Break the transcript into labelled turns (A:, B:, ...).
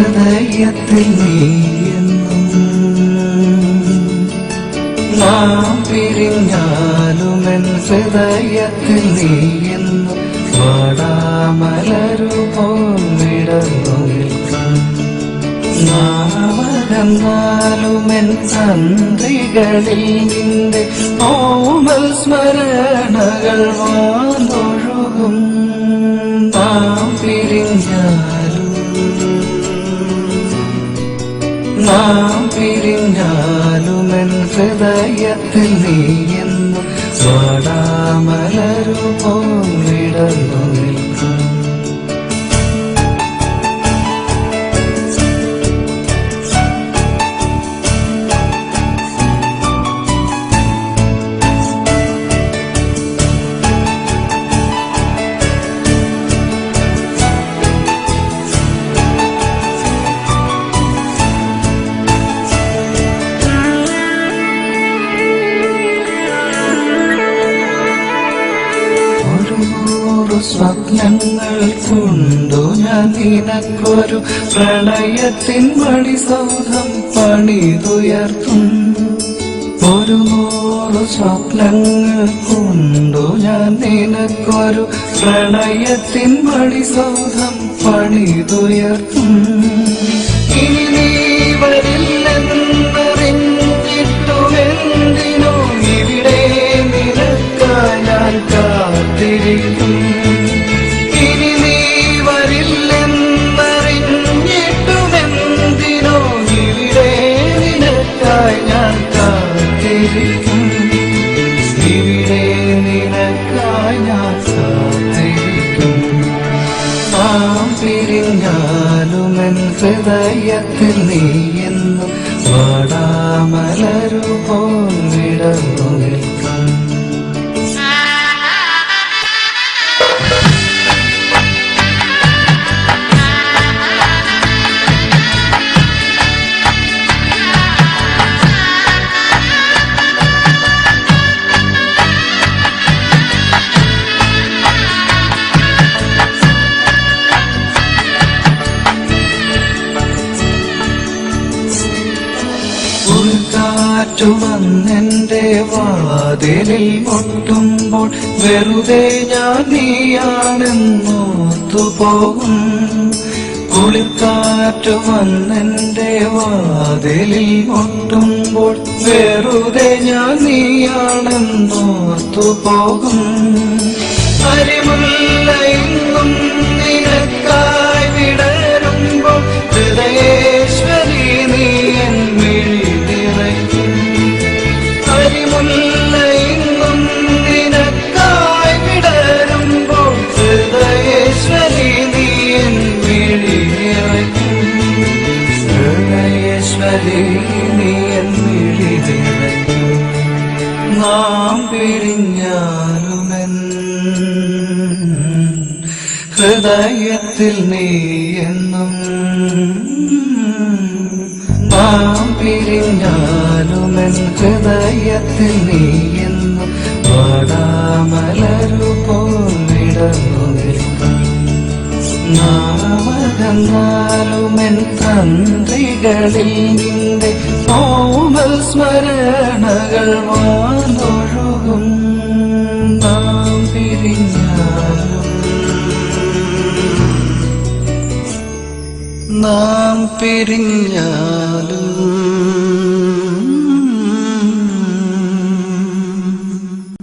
A: ഹൃദയത്തിൽ നീയെന്നും നാം പിരിഞ്ഞാലുമെൻ ഹൃദയത്തിൽ നീയെന്നും വാടാമലരുപോൽ വിടർന്നു നിൽക്കും നാമകന്നാലുമെൻ സന്ധികളിൽ നിന്റെ ഓമൽ സ്മരണകൾ വാനൊഴുകും നാം പിരിഞ്ഞാലുമെൻ ഹൃദയത്തിൽ നീയെന്നും വാടാമലരുപോൽ വിടർന്നു നിൽക്കും സ്വപ്നങ്ങൾ കൊണ്ടു ഞാൻ നിനക്കൊരു പ്രണയത്തിൻ മണിസൗധം പണിതുയർത്തും 100 സ്വപ്നങ്ങൾ കൊണ്ടു ഞാൻ നിനക്കൊരു പ്രണയത്തിൻ മണിസൗധം പണിതുയർത്തും ഇനി നീ വരില്ലെന്നറിഞ്ഞിട്ടുമെന്തിനോ ഇവിടെ നിനക്കായി ഞാൻ കാത്തിരിക്കും ഇവിടെ നിനക്കായി ഞാൻ കാത്തിരിക്കും നാം പിരിഞ്ഞാലുമെൻ ഹൃദയത്തിൽ നീയെന്നും വാടാമലരുപോൽ വിടർന്നു നിൽക്കും കാറ്റു വന്നെന്റെ വാതിലിൽ മുട്ടുമ്പോൾ വെറുതെ ഞാൻ നീയാണെന്നോർത്തുപോകും കുളിർക്കാറ്റു വന്നെന്റെ വാതിലിൽ മുട്ടുമ്പോൾ വെറുതെ ഞാൻ നീയാണെന്നോർത്തുപോകും അരിമുല്ല ഇന്നും നിനക്കായി വിടരുമ്പോൾ ഹൃദയേശ്വരി നീ നാം പിരിഞ്ഞാലുമെൻ ഹൃദയത്തിൽ നീയെന്നും നാം പിരിഞ്ഞാലുമെൻ ഹൃദയത്തിൽ നീയെന്നും വാടാമലരുപോൽ വിടർന്നു നിൽക്കും നാമകന്നാലുമെൻ തന്ത്രികളിൽ നിന്റെ ഓമൽ സ്മരണകൾ വാനൊഴുകും നാം പിരിഞ്ഞാലും